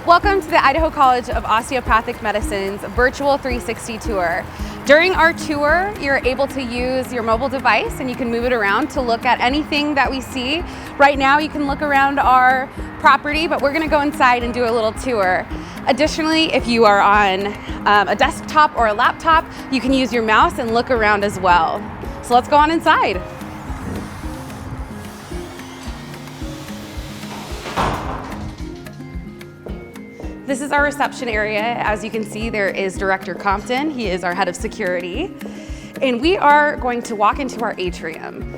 Welcome to the Idaho College of Osteopathic Medicine's virtual 360 tour. During our tour, you're able to use your mobile device and you can move it around to look at anything that we see. Right now you can look around our property, but we're gonna go inside and do a little tour. Additionally, if you are on a desktop or a laptop, you can use your mouse and look around as well. So let's go on inside. This is our reception area. As you can see, there is Director Compton. He is our head of security. And we are going to walk into our atrium.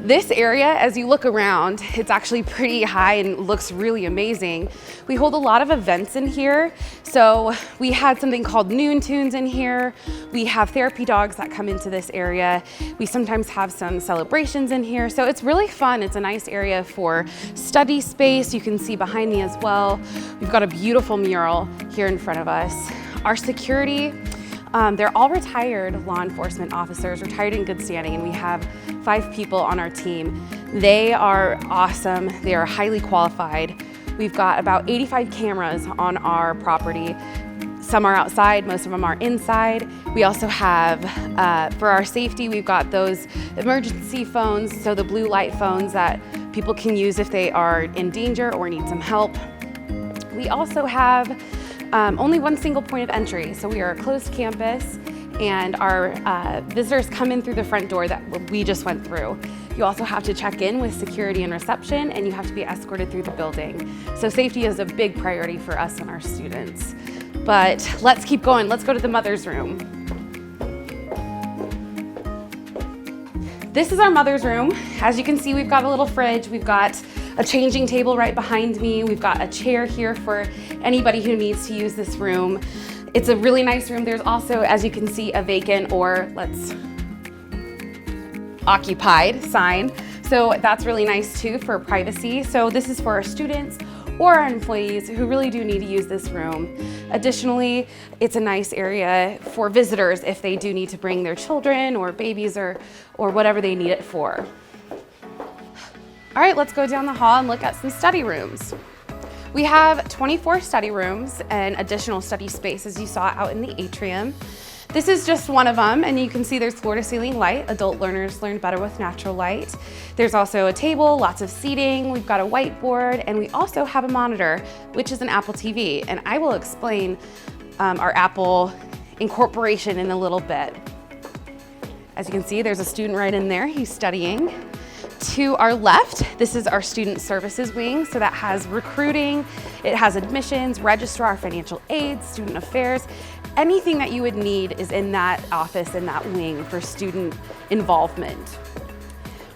This area, as you look around, it's actually pretty high and looks really amazing. We hold a lot of events in here. So we had something called Noon Tunes in here. We have therapy dogs that come into this area. We sometimes have some celebrations in here. So it's really fun. It's a nice area for study space. You can see behind me as well. We've got a beautiful mural here in front of us. Our security, they're all retired law enforcement officers, retired in good standing, and we have 5 people on our team. They are awesome. They are highly qualified. We've got about 85 cameras on our property. Some are outside, most of them are inside. We also have, for our safety, we've got those emergency phones, so the blue light phones that people can use if they are in danger or need some help. We also have only one single point of entry. So we are a closed campus and our visitors come in through the front door that we just went through. You also have to check in with security and reception, and you have to be escorted through the building. So safety is a big priority for us and our students. But let's keep going. Let's go to the mother's room. This is our mother's room. As you can see, we've got a little fridge. We've got a changing table right behind me. We've got a chair here for anybody who needs to use this room. It's a really nice room. There's also, as you can see, a vacant or let's occupied sign. So that's really nice too for privacy. So this is for our students or our employees who really do need to use this room. Additionally, it's a nice area for visitors if they do need to bring their children or babies or whatever they need it for. All right, let's go down the hall and look at some study rooms. We have 24 study rooms and additional study space as you saw out in the atrium. This is just one of them, and you can see there's floor-to-ceiling light. Adult learners learn better with natural light. There's also a table, lots of seating. We've got a whiteboard, and we also have a monitor, which is an Apple TV. And I will explain our Apple incorporation in a little bit. As you can see, there's a student right in there. He's studying. To our left, this is our student services wing. So that has recruiting, it has admissions, registrar, financial aid, student affairs. Anything that you would need is in that office, in that wing for student involvement.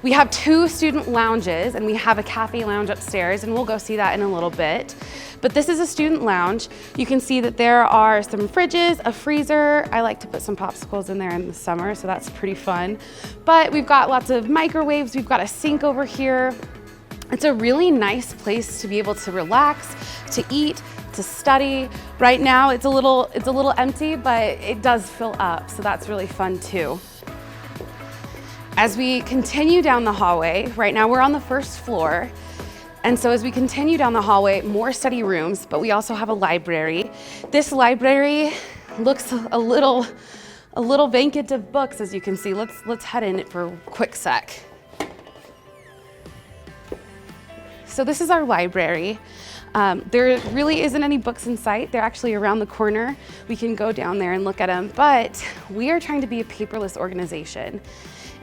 We have 2 student lounges and we have a cafe lounge upstairs, and we'll go see that in a little bit. But this is a student lounge. You can see that there are some fridges, a freezer. I like to put some popsicles in there in the summer, so that's pretty fun. But we've got lots of microwaves. We've got a sink over here. It's a really nice place to be able to relax, to eat, to study. Right now it's a little empty, but it does fill up, so that's really fun too. As we continue down the hallway, right now we're on the first floor, and so as we continue down the hallway, more study rooms, but we also have a library. This library looks a little vacant of books, as you can see. Let's head in for a quick sec. So this is our library. There really isn't any books in sight. They're actually around the corner. We can go down there and look at them, but we are trying to be a paperless organization.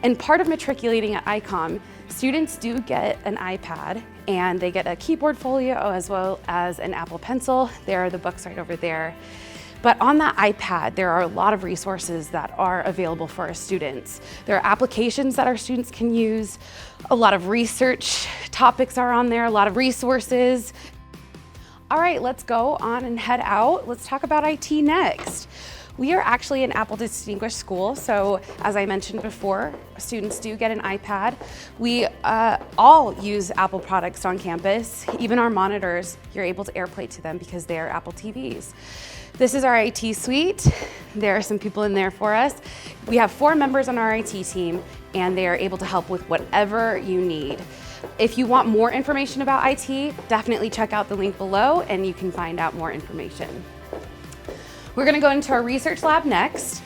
And part of matriculating at ICOM, students do get an iPad and they get a keyboard folio as well as an Apple Pencil. There are the books right over there. But on that iPad, there are a lot of resources that are available for our students. There are applications that our students can use. A lot of research topics are on there, a lot of resources. All right, let's go on and head out. Let's talk about IT next. We are actually an Apple Distinguished School, so as I mentioned before, students do get an iPad. We all use Apple products on campus. Even our monitors, you're able to AirPlay to them because they are Apple TVs. This is our IT suite. There are some people in there for us. We have 4 members on our IT team, and they are able to help with whatever you need. If you want more information about IT, definitely check out the link below and you can find out more information. We're gonna go into our research lab next.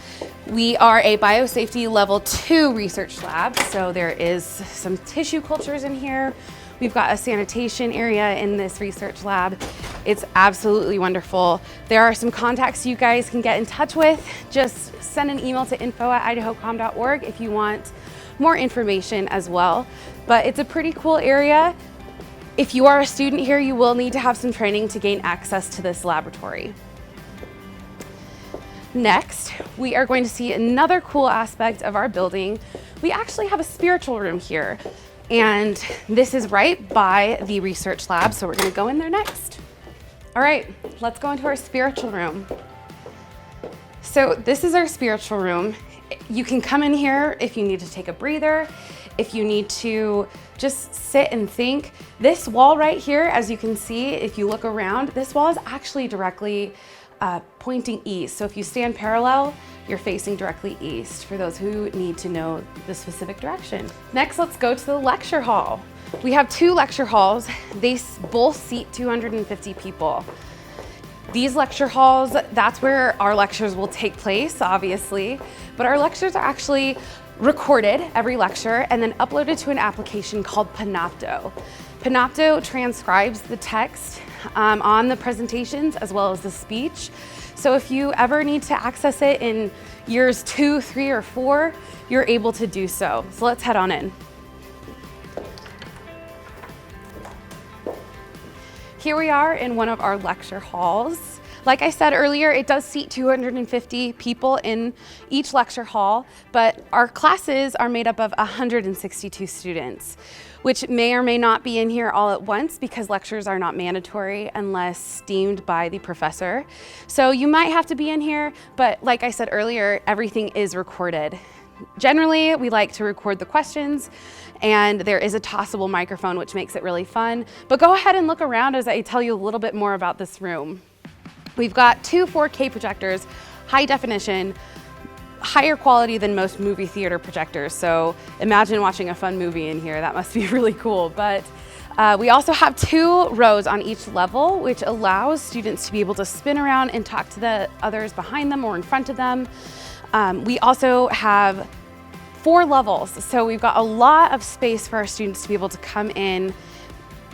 We are a biosafety level 2 research lab, so there is some tissue cultures in here. We've got a sanitation area in this research lab. It's absolutely wonderful. There are some contacts you guys can get in touch with. Just send an email to info@idahocom.org if you want more information as well. But it's a pretty cool area. If you are a student here, you will need to have some training to gain access to this laboratory. Next, we are going to see another cool aspect of our building. We actually have a spiritual room here, and this is right by the research lab, so we're gonna go in there next. All right, let's go into our spiritual room. So this is our spiritual room. You can come in here if you need to take a breather, if you need to just sit and think. This wall right here, as you can see, if you look around, this wall is actually directly pointing east. So if you stand parallel, you're facing directly east for those who need to know the specific direction. Next, let's go to the lecture hall. We have 2 lecture halls. They both seat 250 people. These lecture halls, that's where our lectures will take place, obviously, but our lectures are actually recorded, every lecture, and then uploaded to an application called Panopto. Panopto transcribes the text on the presentations as well as the speech. So if you ever need to access it in years 2, 3, or 4, you're able to do so. So let's head on in. Here we are in one of our lecture halls. Like I said earlier, it does seat 250 people in each lecture hall, but our classes are made up of 162 students, which may or may not be in here all at once because lectures are not mandatory unless deemed by the professor. So you might have to be in here, but like I said earlier, everything is recorded. Generally, we like to record the questions, and there is a tossable microphone, which makes it really fun. But go ahead and look around as I tell you a little bit more about this room. We've got 2 4K projectors, high definition, higher quality than most movie theater projectors. So imagine watching a fun movie in here. That must be really cool. But we also have 2 rows on each level, which allows students to be able to spin around and talk to the others behind them or in front of them. We also have 4 levels. So we've got a lot of space for our students to be able to come in,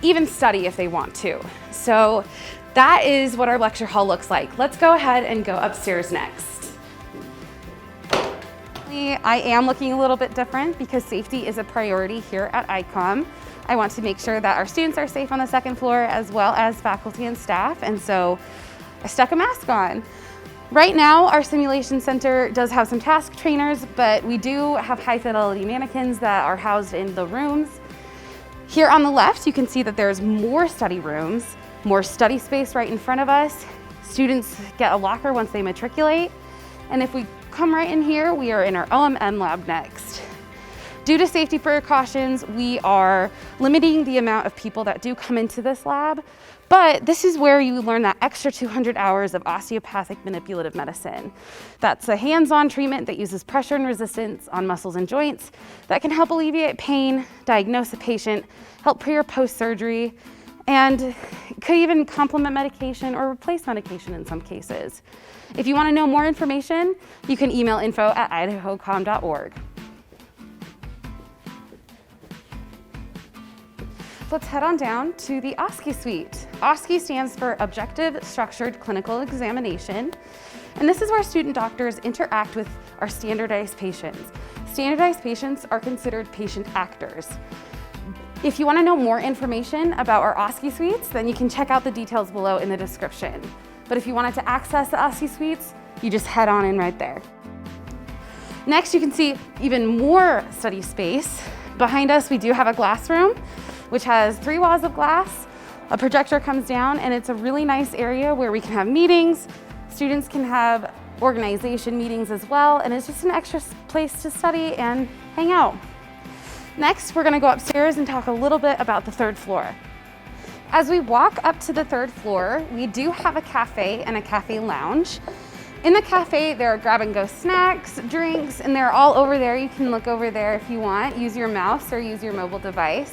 even study if they want to. So that is what our lecture hall looks like. Let's go ahead and go upstairs next. I am looking a little bit different because safety is a priority here at ICOM. I want to make sure that our students are safe on the 2nd floor as well as faculty and staff, and so I stuck a mask on. Right now, our simulation center does have some task trainers, but we do have high fidelity mannequins that are housed in the rooms. Here on the left, you can see that there's more study rooms, more study space right in front of us. Students get a locker once they matriculate. And if we come right in here, we are in our OMM lab next. Due to safety precautions, we are limiting the amount of people that do come into this lab, but this is where you learn that extra 200 hours of osteopathic manipulative medicine. That's a hands-on treatment that uses pressure and resistance on muscles and joints that can help alleviate pain, diagnose a patient, help pre or post-surgery, and could even complement medication or replace medication in some cases. If you want to know more information, you can email info@idahocom.org. Let's head on down to the OSCE suite. OSCE stands for Objective Structured Clinical Examination, and this is where student doctors interact with our standardized patients. Standardized patients are considered patient actors. If you want to know more information about our OSCE suites, then you can check out the details below in the description. But if you wanted to access the OSCE suites, you just head on in right there. Next, you can see even more study space. Behind us, we do have a glass room, which has 3 walls of glass. A projector comes down, and it's a really nice area where we can have meetings. Students can have organization meetings as well, and it's just an extra place to study and hang out. Next, we're gonna go upstairs and talk a little bit about the 3rd floor. As we walk up to the 3rd floor, we do have a cafe and a cafe lounge. In the cafe, there are grab-and-go snacks, drinks, and they're all over there. You can look over there if you want, use your mouse or use your mobile device.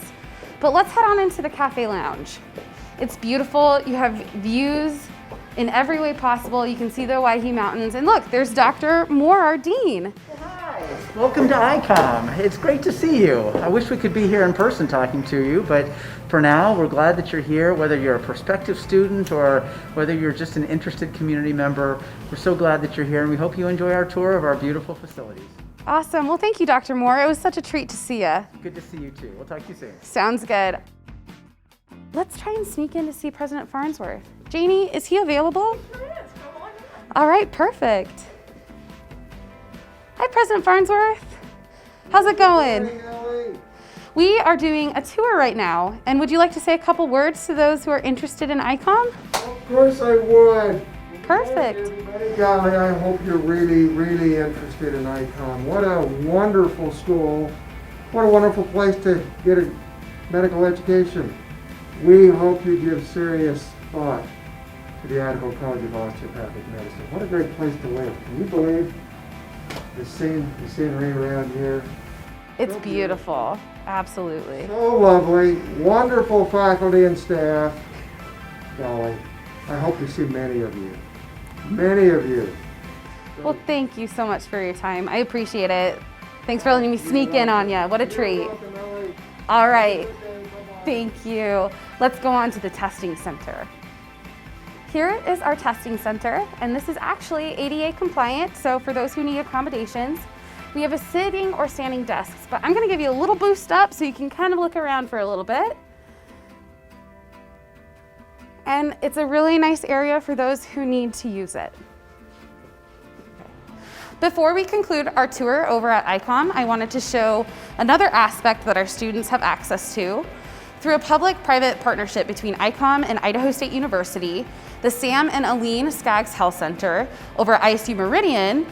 But let's head on into the cafe lounge. It's beautiful. You have views in every way possible. You can see the Owyhee Mountains. And look, there's Dr. Moore, our dean. Hi, welcome to ICOM. It's great to see you. I wish we could be here in person talking to you, but for now, we're glad that you're here, whether you're a prospective student or whether you're just an interested community member. We're so glad that you're here, and we hope you enjoy our tour of our beautiful facilities. Awesome. Well, thank you, Dr. Moore. It was such a treat to see you. Good to see you, too. We'll talk to you soon. Sounds good. Let's try and sneak in to see President Farnsworth. Janie, is he available? Sure is. Come on in. All right, perfect. Hi, President Farnsworth. How's it going? Hey, Ellie. We are doing a tour right now, and would you like to say a couple words to those who are interested in ICOM? Of course I would. Perfect. Everybody, golly, I hope you're really interested in ICOM. What a wonderful school. What a wonderful place to get a medical education. We hope you give serious thought to the Idaho College of Osteopathic Medicine. What a great place to live. Can you believe the scenery around here? It's So beautiful. Absolutely. So lovely, wonderful faculty and staff. Golly, I hope to see many of you. Many of you. Well, thank you so much for your time. I appreciate it. Thanks for letting me sneak in on you. What a treat. You're welcome, Ellie. All right. Have a good day. Bye-bye. Thank you. Let's go on to the testing center. Here is our testing center, and this is actually ADA compliant, so for those who need accommodations, we have a sitting or standing desks, but I'm gonna give you a little boost up so you can kind of look around for a little bit. And it's a really nice area for those who need to use it. Before we conclude our tour over at ICOM, I wanted to show another aspect that our students have access to. Through a public-private partnership between ICOM and Idaho State University, the Sam and Aline Skaggs Health Center over at ISU Meridian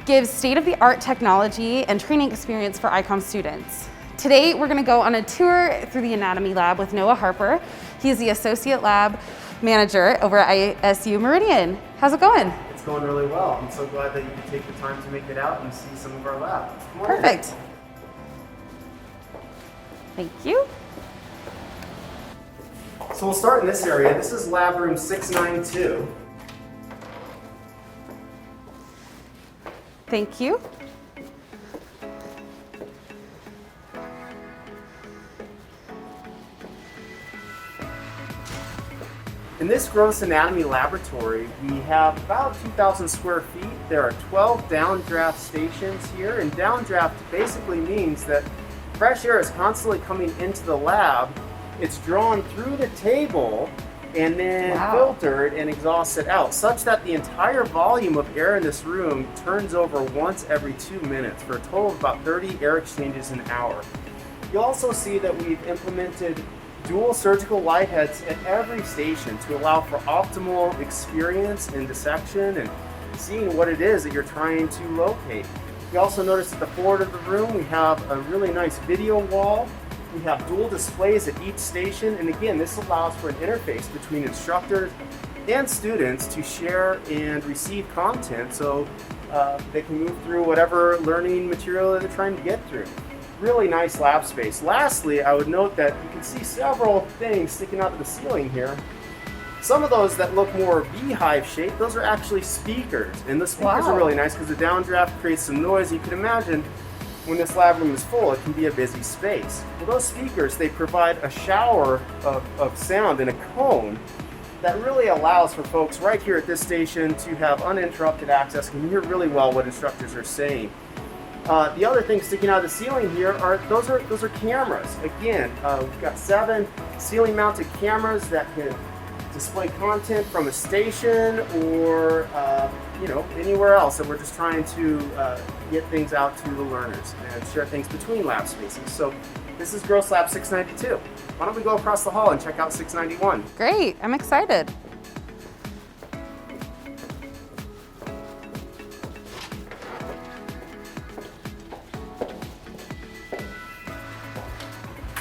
gives state-of-the-art technology and training experience for ICOM students. Today, we're gonna go on a tour through the anatomy lab with Noah Harper. He's the associate lab manager over at ISU Meridian. How's it going? It's going really well. I'm so glad that you could take the time to make it out and see some of our lab. Come on in. Perfect. Thank you. So we'll start in this area. This is lab room 692. Thank you. In this gross anatomy laboratory, we have about 2,000 square feet. There are 12 downdraft stations here, and downdraft basically means that fresh air is constantly coming into the lab. It's drawn through the table and then filtered and exhausted out, such that the entire volume of air in this room turns over once every 2 minutes for a total of about 30 air exchanges an hour. You'll also see that we've implemented dual surgical light heads at every station to allow for optimal experience in dissection and seeing what it is that you're trying to locate. You also notice at the forward of the room we have a really nice video wall. We have dual displays at each station, and again, this allows for an interface between instructors and students to share and receive content so they can move through whatever learning material that they're trying to get through. Really nice lab space. Lastly, I would note that you can see several things sticking out of the ceiling here. Some of those that look more beehive shaped, those are actually speakers. And the speakers are really nice because the downdraft creates some noise. You can imagine when this lab room is full, it can be a busy space. Well, those speakers, they provide a shower of sound in a cone that really allows for folks right here at this station to have uninterrupted access and hear really well what instructors are saying. The other thing sticking out of the ceiling here are those are cameras. Again, we've got 7 ceiling-mounted cameras that can display content from a station or anywhere else that we're just trying to get things out to the learners and share things between lab spaces. So this is Gross Lab 692. Why don't we go across the hall and check out 691? Great, I'm excited.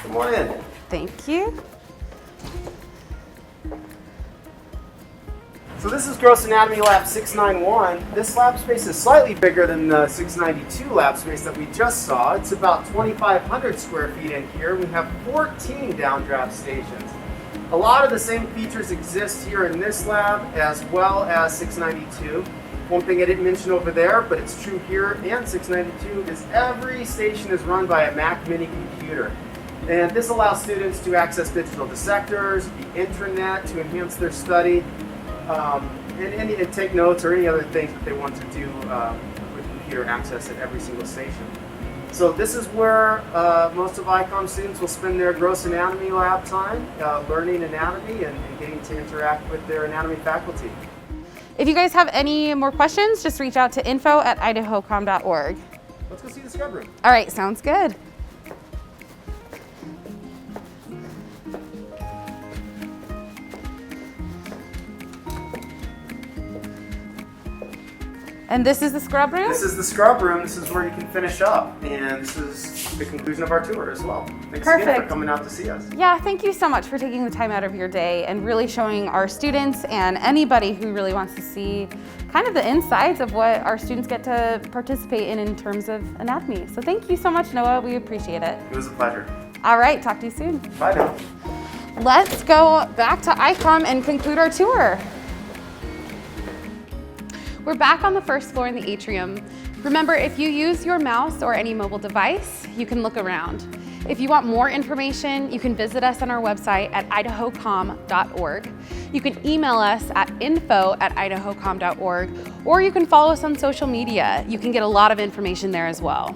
Come on in. Thank you. So this is Gross Anatomy Lab 691. This lab space is slightly bigger than the 692 lab space that we just saw. It's about 2,500 square feet in here. We have 14 downdraft stations. A lot of the same features exist here in this lab as well as 692. One thing I didn't mention over there, but it's true here and 692, is every station is run by a Mac Mini computer. And this allows students to access digital dissectors, the intranet to enhance their study, and take notes or any other things that they want to do with computer access at every single station. So this is where most of ICOM students will spend their gross anatomy lab time learning anatomy and getting to interact with their anatomy faculty. If you guys have any more questions, just reach out to info@idahocom.org. Let's go see the scrub room. All right, sounds good. And this is the scrub room? This is the scrub room. This is where you can finish up. And this is the conclusion of our tour as well. Thanks again Perfect. for coming out to see us. Yeah, thank you so much for taking the time out of your day and really showing our students and anybody who really wants to see kind of the insides of what our students get to participate in terms of anatomy. So thank you so much, Noah. We appreciate it. It was a pleasure. All right, talk to you soon. Bye now. Let's go back to ICOM and conclude our tour. We're back on the first floor in the atrium. Remember, if you use your mouse or any mobile device, you can look around. If you want more information, you can visit us on our website at idahocom.org. You can email us at info@idahocom.org, or you can follow us on social media. You can get a lot of information there as well.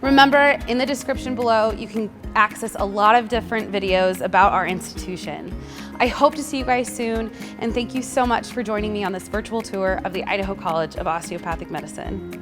Remember, in the description below, you can access a lot of different videos about our institution. I hope to see you guys soon, and thank you so much for joining me on this virtual tour of the Idaho College of Osteopathic Medicine.